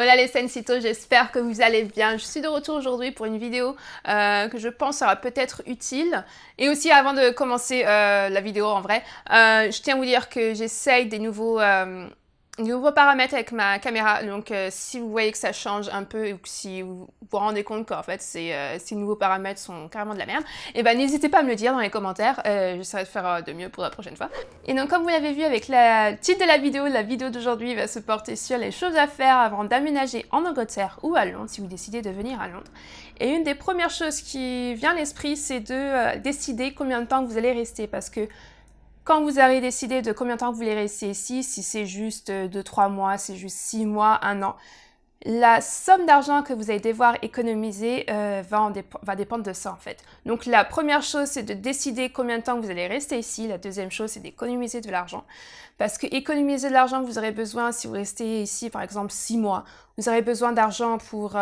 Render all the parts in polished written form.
Hola les Sencitos, j'espère que vous allez bien. Je suis de retour aujourd'hui pour une vidéo que je pense sera peut-être utile. Et aussi avant de commencer la vidéo en vrai, je tiens à vous dire que j'essaye des nouveaux paramètres avec ma caméra. Donc si vous voyez que ça change un peu ou que si vous vous rendez compte qu'en fait ces nouveaux paramètres sont carrément de la merde, et ben n'hésitez pas à me le dire dans les commentaires. J'essaierai de faire de mieux pour la prochaine fois. Et donc comme vous l'avez vu avec le titre de la vidéo d'aujourd'hui va se porter sur les choses à faire avant d'aménager en Angleterre ou à Londres si vous décidez de venir à Londres. Et une des premières choses qui vient à l'esprit, c'est de décider combien de temps vous allez rester, parce que quand vous avez décidé de combien de temps vous voulez rester ici, si c'est juste 2-3 mois, c'est juste 6 mois, 1 an, la somme d'argent que vous allez devoir économiser va dépendre de ça en fait. Donc la première chose, c'est de décider combien de temps vous allez rester ici. La deuxième chose, c'est d'économiser de l'argent. Parce que économiser de l'argent, vous aurez besoin, si vous restez ici par exemple 6 mois, vous aurez besoin d'argent pour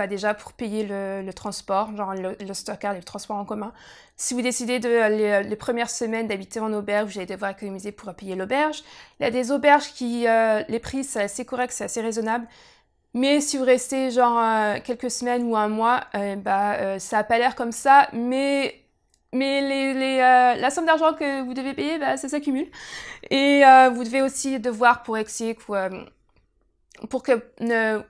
déjà pour payer le transport, genre le stockage, le transport en commun. Si vous décidez les premières semaines d'habiter en auberge, vous allez devoir économiser pour payer l'auberge. Il y a des auberges qui, les prix c'est assez correct, c'est assez raisonnable. Mais si vous restez genre quelques semaines ou un mois, ça n'a pas l'air comme ça, mais la somme d'argent que vous devez payer, ça s'accumule. Et vous devez aussi devoir pour essayer pour que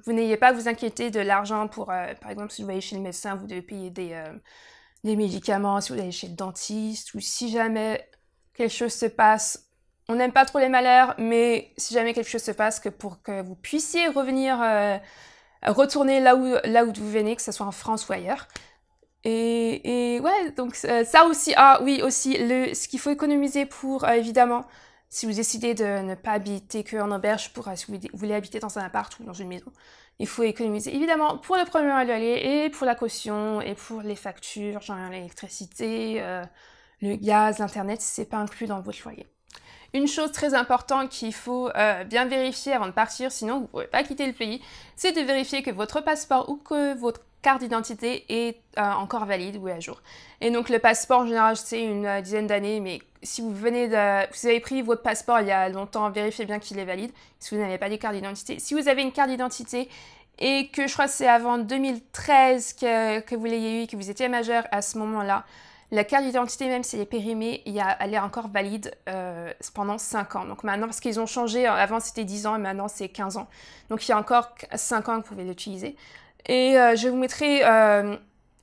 vous n'ayez pas à vous inquiéter de l'argent pour, par exemple, si vous allez chez le médecin, vous devez payer des médicaments, si vous allez chez le dentiste, ou si jamais quelque chose se passe. On n'aime pas trop les malheurs, mais si jamais quelque chose se passe, pour que vous puissiez revenir, retourner là où vous venez, que ce soit en France ou ailleurs. Et ouais, donc ça aussi, ah oui, aussi, ce qu'il faut économiser pour, évidemment, si vous décidez de ne pas habiter qu'en auberge, si vous voulez habiter dans un appart ou dans une maison, il faut économiser évidemment pour le premier loyer et pour la caution et pour les factures, genre l'électricité, le gaz, l'internet, si c'est pas inclus dans votre loyer. Une chose très importante qu'il faut bien vérifier avant de partir, sinon vous ne pourrez pas quitter le pays, c'est de vérifier que votre passeport ou que votre carte d'identité est encore valide ou à jour. Et donc le passeport en général c'est une dizaine d'années, mais si vous avez pris votre passeport il y a longtemps, vérifiez bien qu'il est valide, si vous n'avez pas de carte d'identité. Si vous avez une carte d'identité et que je crois que c'est avant 2013 que vous l'ayez eu, que vous étiez majeur à ce moment-là, la carte d'identité, même si elle est périmée, elle est encore valide pendant 5 ans. Donc maintenant, parce qu'ils ont changé, avant c'était 10 ans et maintenant c'est 15 ans. Donc il y a encore 5 ans que vous pouvez l'utiliser. Et je vous mettrai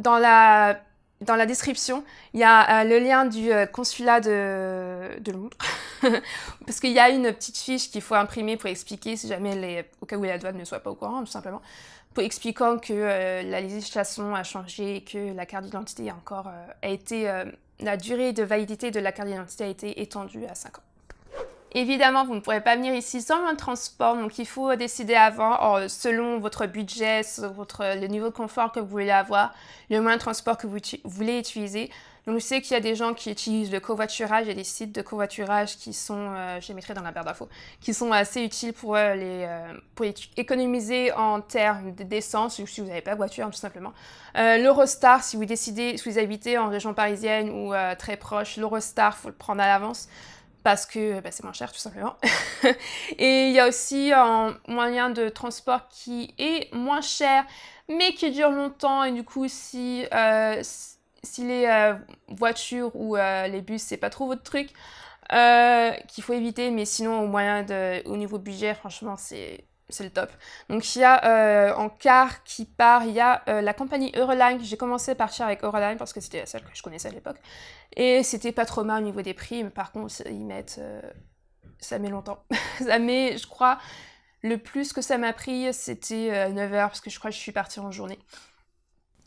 dans la description, il y a le lien du consulat de Londres. Parce qu'il y a une petite fiche qu'il faut imprimer pour expliquer, si jamais au cas où la douane ne soit pas au courant, tout simplement, pour expliquant que la législation a changé et que la carte d'identité la durée de validité de la carte d'identité a été étendue à 5 ans. Évidemment, vous ne pourrez pas venir ici sans moyen de transport, donc il faut décider avant, selon votre budget, le niveau de confort que vous voulez avoir, le moyen de transport que vous voulez utiliser. Donc je sais qu'il y a des gens qui utilisent le covoiturage, il y a des sites de covoiturage qui sont, je les mettrai dans la barre d'infos, qui sont assez utiles pour économiser en termes d'essence, ou si vous n'avez pas de voiture tout simplement. L'Eurostar, si vous habitez en région parisienne ou très proche, l'Eurostar, il faut le prendre à l'avance, parce que c'est moins cher tout simplement. Et il y a aussi un moyen de transport qui est moins cher, mais qui dure longtemps, et du coup si les voitures ou les bus c'est pas trop votre truc, qu'il faut éviter, mais sinon au niveau budget, franchement c'est le top. Donc il y a en car qui part, il y a la compagnie Euroline. J'ai commencé à partir avec Euroline parce que c'était la seule que je connaissais à l'époque. Et c'était pas trop mal au niveau des prix, mais par contre ça met longtemps. Ça met, je crois, le plus que ça m'a pris c'était 9 heures, parce que je crois que je suis partie en journée.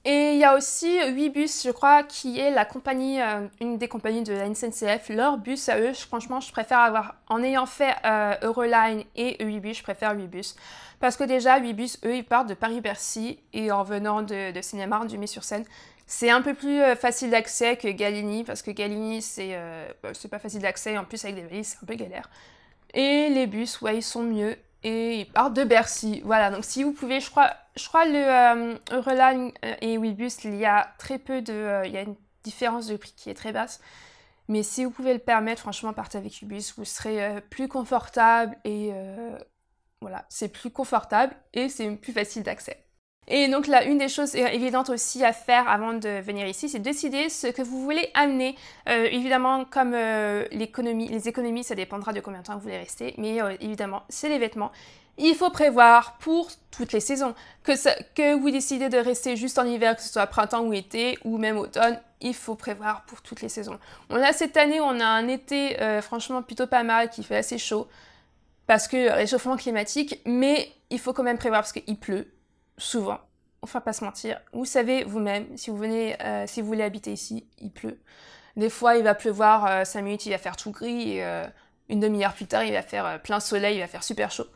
Et il y a aussi Ouibus, je crois, qui est la compagnie, une des compagnies de la SNCF. Leur bus à eux, franchement, je préfère en ayant fait Euroline et Ouibus, je préfère Ouibus. Parce que déjà, Ouibus, eux, ils partent de Paris-Bercy et en venant de Seine-et-Marne, du Mai-sur-Seine, c'est un peu plus facile d'accès que Galigny, parce que Galigny, c'est pas facile d'accès, en plus avec des valises, c'est un peu galère. Et les bus, ouais, ils sont mieux. Et ils partent de Bercy. Voilà, donc si vous pouvez, je crois le Euroline et Ouibus, il y a très peu il y a une différence de prix qui est très basse. Mais si vous pouvez le permettre, franchement, partez avec Ouibus, vous serez plus confortable et Voilà, c'est plus confortable et c'est plus facile d'accès. Et donc là, une des choses évidentes aussi à faire avant de venir ici, c'est décider ce que vous voulez amener. Évidemment, comme les économies, ça dépendra de combien de temps vous voulez rester, mais évidemment, c'est les vêtements. Il faut prévoir pour toutes les saisons. Que vous décidez de rester juste en hiver, que ce soit printemps ou été, ou même automne, il faut prévoir pour toutes les saisons. Cette année, on a un été franchement plutôt pas mal, qui fait assez chaud, parce que réchauffement climatique, mais il faut quand même prévoir parce qu'il pleut. Souvent, enfin pas se mentir, vous savez vous-même, si vous voulez habiter ici, il pleut. Des fois, il va pleuvoir 5 minutes, il va faire tout gris, et une demi-heure plus tard, il va faire plein soleil, il va faire super chaud.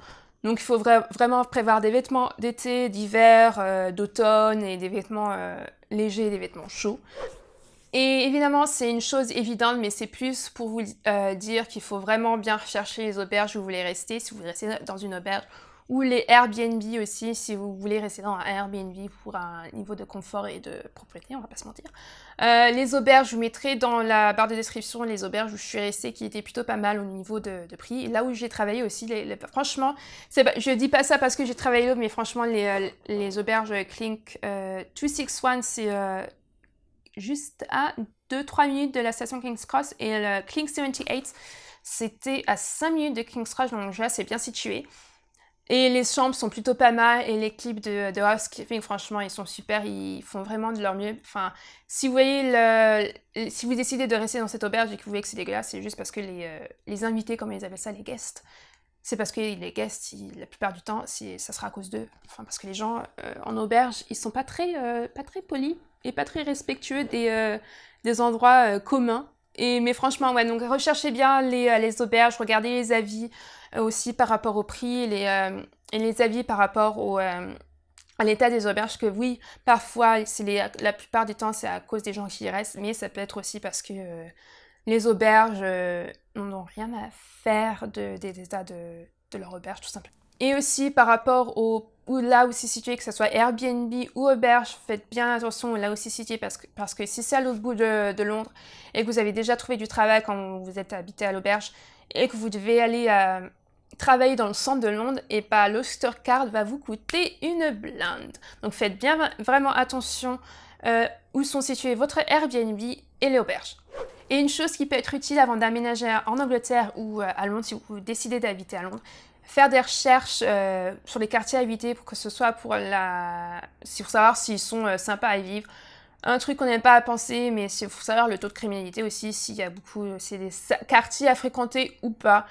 Donc il faut vraiment prévoir des vêtements d'été, d'hiver, d'automne, et des vêtements légers, des vêtements chauds. Et évidemment, c'est une chose évidente, mais c'est plus pour vous dire qu'il faut vraiment bien rechercher les auberges où vous voulez rester, si vous voulez rester dans une auberge, ou les Airbnb aussi, si vous voulez rester dans un Airbnb pour un niveau de confort et de propriété, on va pas se mentir. Les auberges, je vous mettrai dans la barre de description les auberges où je suis restée, qui étaient plutôt pas mal au niveau de prix. Là où j'ai travaillé aussi, franchement, je dis pas ça parce que j'ai travaillé là, mais franchement, les auberges Clink 261, c'est juste à 2-3 minutes de la station King's Cross, et le Clink 78, c'était à 5 minutes de King's Cross, donc là, c'est bien situé. Et les chambres sont plutôt pas mal, et l'équipe de housekeeping, franchement, ils sont super, ils font vraiment de leur mieux. Enfin, si vous décidez de rester dans cette auberge et que vous voyez que c'est dégueulasse, c'est juste parce que les invités, comme ils appellent ça, les guests, c'est parce que les guests, la plupart du temps, ça sera à cause d'eux. Enfin, parce que les gens en auberge, ils sont pas très polis et pas très respectueux des endroits communs. Mais franchement, ouais, donc recherchez bien les auberges, regardez les avis aussi par rapport au prix, et les avis par rapport à l'état des auberges, que oui, parfois, la plupart du temps, c'est à cause des gens qui y restent, mais ça peut être aussi parce que les auberges n'ont rien à faire des états de leur auberge, tout simplement. Et aussi par rapport là où c'est situé, que ce soit Airbnb ou auberge, faites bien attention là où c'est situé, parce que si c'est à l'autre bout de Londres et que vous avez déjà trouvé du travail quand vous êtes habité à l'auberge et que vous devez aller travailler dans le centre de Londres, et pas l'Oyster Card va vous coûter une blinde. Donc faites bien vraiment attention où sont situés votre Airbnb et les auberges. Et une chose qui peut être utile avant d'aménager en Angleterre ou à Londres, si vous décidez d'habiter à Londres, faire des recherches sur les quartiers à habiter, pour que ce soit pour savoir s'ils sont sympas à vivre. Un truc qu'on n'aime pas à penser, mais il faut savoir le taux de criminalité aussi, s'il y a c'est des quartiers à fréquenter ou pas.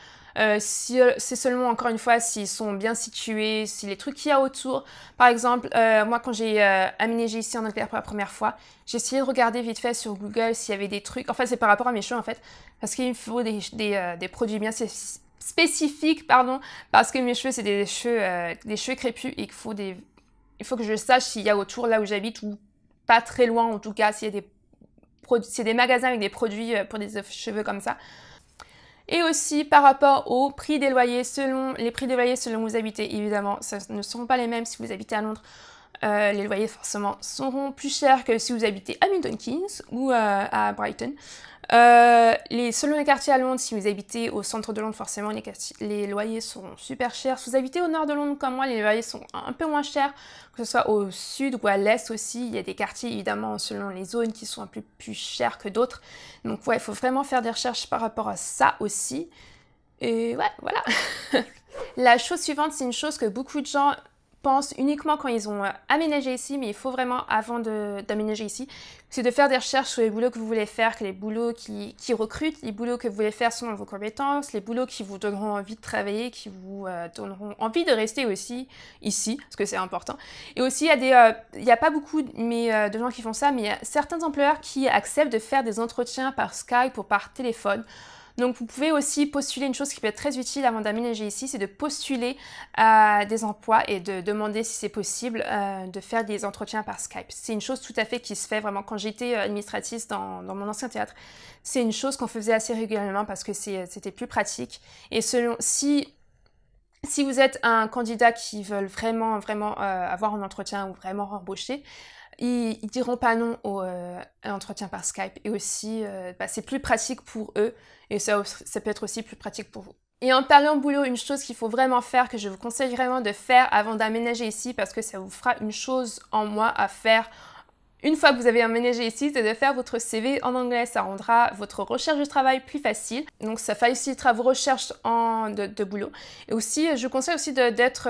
Si c'est seulement, encore une fois, s'ils sont bien situés, si les trucs qu'il y a autour. Par exemple, moi, quand j'ai aménagé ici en Angleterre pour la première fois, j'ai essayé de regarder vite fait sur Google s'il y avait des trucs. Enfin, c'est par rapport à mes cheveux, en fait, parce qu'il me faut des produits bien spécifiques, pardon, parce que mes cheveux, c'est des cheveux crépus, et il faut que je sache s'il y a autour, là où j'habite, ou pas très loin, en tout cas, s'il y a des magasins avec des produits pour des cheveux comme ça. Et aussi par rapport au prix des loyers, les prix des loyers selon où vous habitez, évidemment, ça ne seront pas les mêmes si vous habitez à Londres. Les loyers forcément seront plus chers que si vous habitez à Milton Keynes ou à Brighton. Selon les quartiers à Londres, si vous habitez au centre de Londres, forcément les loyers seront super chers. Si vous habitez au nord de Londres comme moi, les loyers sont un peu moins chers, que ce soit au sud ou à l'est aussi. Il y a des quartiers évidemment selon les zones qui sont un peu plus chers que d'autres. Donc ouais, il faut vraiment faire des recherches par rapport à ça aussi. Et ouais, voilà. La chose suivante, c'est une chose que beaucoup de gens pensent uniquement quand ils ont aménagé ici, mais il faut vraiment, avant d'aménager ici, c'est de faire des recherches sur les boulots que vous voulez faire, que les boulots qui recrutent, les boulots que vous voulez faire selon vos compétences, les boulots qui vous donneront envie de travailler, qui vous donneront envie de rester aussi ici, parce que c'est important. Et aussi, il y a pas beaucoup de gens qui font ça, mais il y a certains employeurs qui acceptent de faire des entretiens par Skype ou par téléphone. Donc vous pouvez aussi postuler, une chose qui peut être très utile avant d'aménager ici, c'est de postuler à des emplois et de demander si c'est possible de faire des entretiens par Skype. C'est une chose tout à fait qui se fait vraiment. Quand j'étais administratrice dans mon ancien théâtre, c'est une chose qu'on faisait assez régulièrement parce que c'était plus pratique. Et si vous êtes un candidat qui veut vraiment avoir un entretien ou vraiment embaucher, ils diront pas non à l'entretien par Skype. Et aussi, c'est plus pratique pour eux et ça peut être aussi plus pratique pour vous. Et en parlant boulot, une chose qu'il faut vraiment faire, que je vous conseille vraiment de faire avant d'aménager ici, parce que ça vous fera une chose en moins à faire une fois que vous avez emménagé ici, c'est de faire votre CV en anglais. Ça rendra votre recherche de travail plus facile. Donc ça facilitera vos recherches de boulot. Et aussi, je vous conseille aussi d'être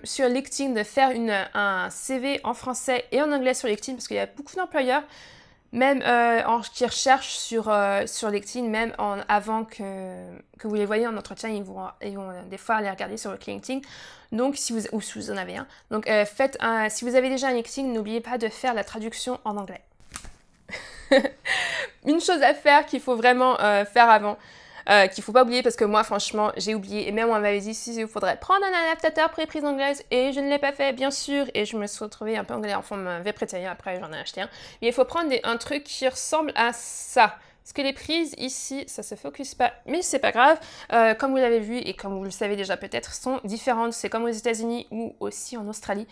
sur LinkedIn, de faire un CV en français et en anglais sur LinkedIn, parce qu'il y a beaucoup d'employeurs, même qui recherchent sur LinkedIn, même avant que vous les voyez en entretien, ils vont des fois aller regarder sur votre LinkedIn. Donc, si vous en avez un. Donc, si vous avez déjà un LinkedIn, n'oubliez pas de faire la traduction en anglais. Une chose à faire qu'il faut vraiment faire avant, qu'il ne faut pas oublier, parce que moi, franchement, j'ai oublié. Et même on m'avait dit, il faudrait prendre un adaptateur pour les prises anglaises. Et je ne l'ai pas fait, bien sûr. Et je me suis retrouvée un peu anglais en forme VPrétérien. Après, j'en ai acheté un. Mais il faut prendre un truc qui ressemble à ça. Parce que les prises ici, ça se focus pas, mais c'est pas grave. Comme vous l'avez vu et comme vous le savez déjà peut-être, sont différentes. C'est comme aux États-Unis ou aussi en Australie.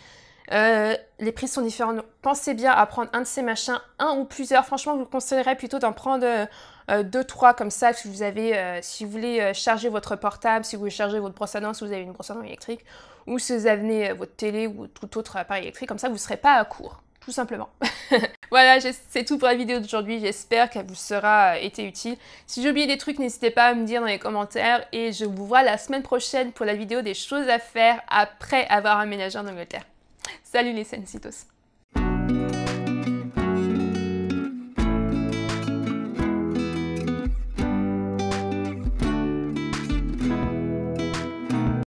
Les prises sont différentes. Donc, pensez bien à prendre un de ces machins, un ou plusieurs. Franchement, je vous conseillerais plutôt d'en prendre 2-3 comme ça. Si vous voulez charger votre portable, si vous voulez charger votre brosse à dents, si vous avez une brosse à dents électrique, ou si vous avez votre télé ou tout autre appareil électrique, comme ça vous ne serez pas à court. Tout simplement. Voilà, c'est tout pour la vidéo d'aujourd'hui. J'espère qu'elle vous sera été utile. Si j'ai oublié des trucs, n'hésitez pas à me dire dans les commentaires. Et je vous vois la semaine prochaine pour la vidéo des choses à faire après avoir aménagé en Angleterre. Salut les Sensitos!